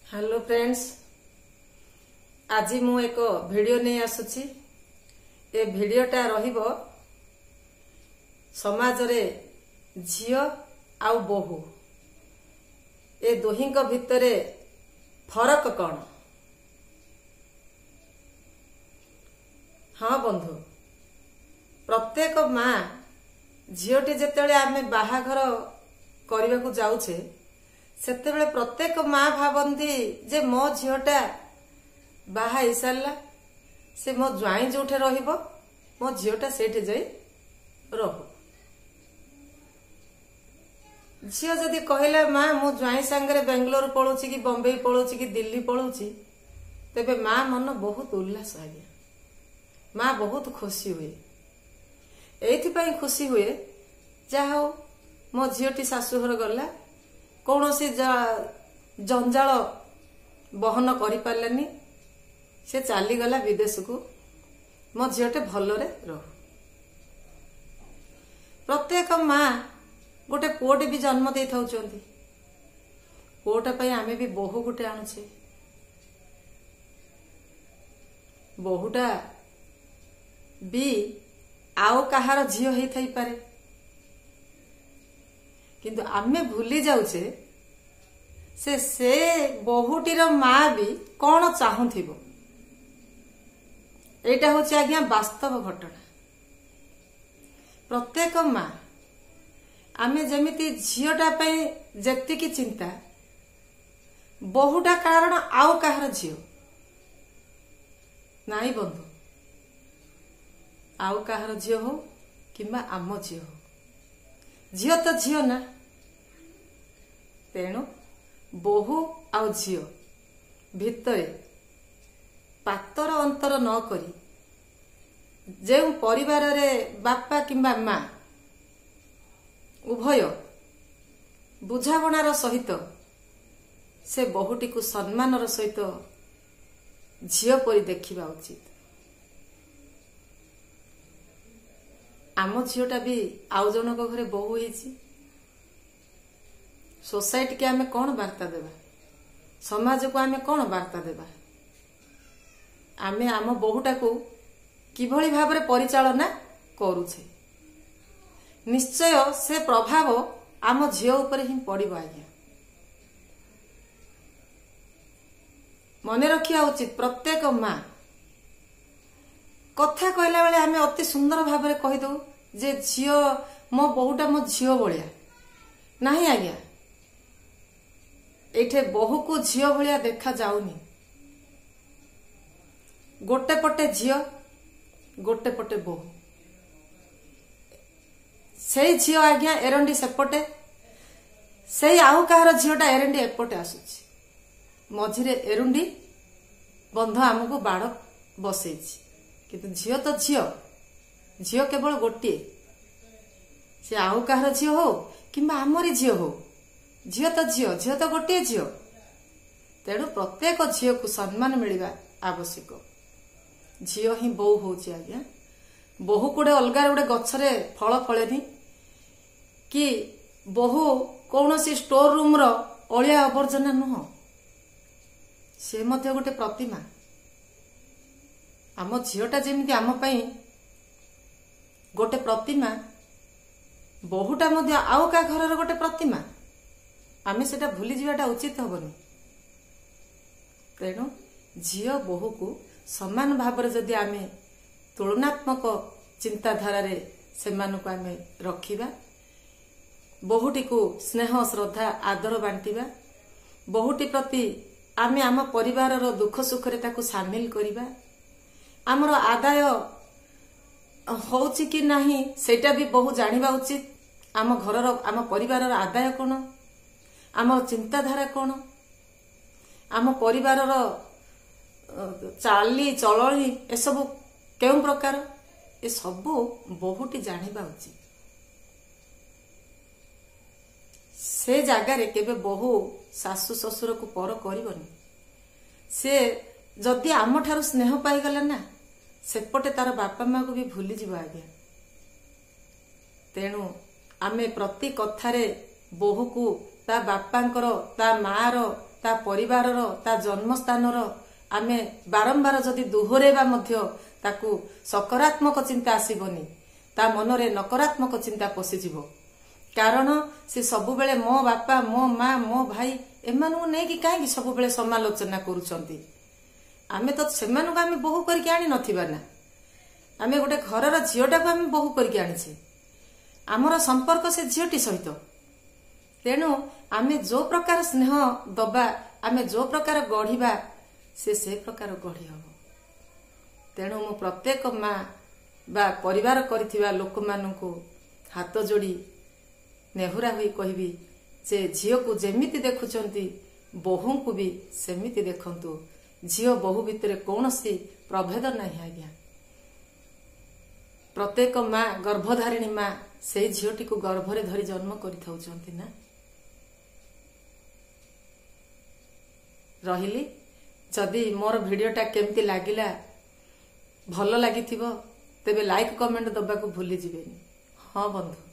Hello friends, आज मु एक वीडियो नहीं आसुची। ए वीडियोटा रहिबो समाज रे झियो आउ बहु ए दोहिंक भितरे फरक कौन। हाँ बंधु, प्रत्येक माँ झियोटी जेतेबेले आमे बाहाघर करने को जाऊे सेतेबेले प्रत्येक माँ भावती जे मो झीटा बाहा हो सारा से मो ज्वाई जो रहिबो मो झीटा से जाई रहू। झील जदि कहला माँ मो ज्वाई सांगरे बेंगलोर पलाउछि कि बम्बई पलाउछि कि दिल्ली पलाउछि तेबे माँ मन बहुत उल्लास आज्ञा, माँ बहुत खुशी हुए। एइथिपाई खुशी हुए जा हो मो झीटी शाशुघर गला कौन सी जंजाल बहन करि पारलानी, से चलीगला विदेश को। मो झीटे भलरे रहू। प्रत्येक माँ गोटे पुओटे भी जन्म दे था, पुओटा पाई आमे भी बहु गोटे आणुछे। बहुटा भी आउ कहार झील होई थाई पारे, किंतु आमे भूली जाउछे से बहुटीर माँ भी कौन चाहूथिबो। एटा होछि आज्ञा वास्तव घटना। प्रत्येक माँ आमे जेमिति झीलटा पई जेतिकी चिंता, बहुटा कारण आउ कहार झील नाई बंधु। आउ कहार झील हो किंबा आम झील हो, झील तो झील ना। तेणु बहु आउ झील भितरे पातर अंतर न करी जे परिवार रे बापा किंबा माँ उभय बुझावणार सहित से बहुटी को सम्मानर सहित झील परी देखिबा उचित। आम झीलटा भी आउ जनक घरे बहु होईछि। सोसाइटी के आमे कौन वार्ता देबा, समाज को आमे कौन वार्ता देबा, आमे आम बहुटा को किभली भाबरे परिचालना करूछे, निश्चय से प्रभाव आम झील उपरे ही पड़िबो आज्ञा। मने रखिया उचित प्रत्येक माँ कथा कहला बेले आमे अति सुंदर भाबरे कहि दउ जे झील मो बहुटा मो झील भलिया नाही आज्ञा। एठे बहु को झील भलिया देखा जाउनी। गोटे पटे झील गोटे पटे बहु, से झील आज्ञा एरंडी सेपटे, से आउ कहार झीलटा एरंडी एपटे आसुछि। मझिरे एरुंडी बंध आमको बाड़ बसैछि, किंतु झील तो झील, झील केवल गोटे। से आउ कहार झील हो किंबा आमरी झील हो, झील तो झील, झील तो गोटे झील। तेणु प्रत्येक झील को सम्मान मिलवा आवश्यक। झील ही बहु होची आज्ञा। बहु गुड़े अलगा गुड़े गछरे फल फलेनी कि बहु कौन सी स्टोर रूम रो अलिया आवर्जना नुह, से मध्य गोटे प्रतिमा। आम झीलटा जेमिति आम पई गोटे प्रतिमा, बहुटा मध्य आउ का घरर गोटे प्रतिमा। आमे सेटा भूली जीवाटा उचित हबनी। तेणु झील बहु को समान भाव जदि आमे तुलनात्मक चिंताधारा रे सेमानकु आमे रखिबा, बहुटी को स्नेह श्रद्धा आदर बांटिबा, बहुटी प्रति आमे आम परिवार रो दुख सुख रे ताकु शामिल करिबा, आमर आदाय होउछि कि नाही सेटा भी बहु जानिबा उचित। आम घरर आम परिवार आदाय कोन, आम चिंताधारा कोन, आम परिवार चाली चलनी ए सब केउ प्रकार, ए सबु बहुटी जानिबा उचित। से जगार केबे बहु सासु ससुर को पर करबनी। से जदि आम ठारू स्नेह पाईगला ना सेपटे तार बापा माँ को भी भूली जीव आज्ञा। तेणु आमे प्रति कथारे बहु को ता बापांकर ता मार ତା ପରିବାରର ତା ଜନ୍ମସ୍ଥାନର ଆମେ ବାରମ୍ବାର ଯଦି ଦୋହରେଇବା ମଧ୍ୟ ତାକୁ ସକାରାତ୍ମକ ଚିନ୍ତା ଆସିବନି, ତା ମନରେ ନକାରାତ୍ମକ ଚିନ୍ତା ପଶିଯିବ। କାରଣ ସେ ସବୁବେଳେ ମୋ ବାପା, ମୋ ମା, ମୋ ଭାଇ ଏମାନଙ୍କୁ ନେଇକି କାହିଁକି ସବୁବେଳେ ସମାଲୋଚନା କରୁଛନ୍ତି? ଆମେ ତ ସେମାନଙ୍କୁ ଆମେ ବୋହୂ କରିକି ଆଣି ନଥିବା ନା, ଆମେ ଗୋଟେ ଘରର ଝିଅଟାକୁ ଆମେ ବୋହୂ କରିକି ଆଣିଛେ। ଆମର ସମ୍ପର୍କ ସେ ଝିଅଟି ସହିତ। ତେଣୁ ଆମେ ଯୋଉ ପ୍ରକାର ସ୍ନେହ ଦବା, ଆମେ ଯୋଉ ପ୍ରକାର ଗଢିବା, ସେ ପ୍ରକାର ଗଢି ହବ। ତେଣୁ ମୁଁ ପ୍ରତ୍ୟେକ ମା ବା ପରିବାର କରିଥିବା ଲୋକମାନଙ୍କୁ ହାତ ଯୋଡ଼ି ନେହୁରା ହୋଇ କହିବି ଯେ ଝିଅକୁ ଯେମିତି ଦେଖୁଛନ୍ତି ବୋହୂଙ୍କୁ ବି ସେମିତି ଦେଖନ୍ତୁ। ଝିଅ ବୋହୂ ଭିତରେ କୌଣସି ପ୍ରଭେଦ ନାହିଁ ଆଜ୍ଞା। ପ୍ରତ୍ୟେକ ମା, ଗର୍ଭଧାରିଣୀ ମା ସେଇ ଝିଅଟିକୁ ଗର୍ଭରେ ଧରି ଜନ୍ମ କରିଥାଉଛନ୍ତି ନା। ରହିଲି। ଯଦି ମୋର ଭିଡିଓଟା କେମିତି ଲାଗିଲା, ଭଲ ଲାଗିଥିବ ତେବେ ଲାଇକ୍ କମେଣ୍ଟ ଦବାକୁ ଭୁଲି ଯିବେନି। ହଁ ବନ୍ଧୁ।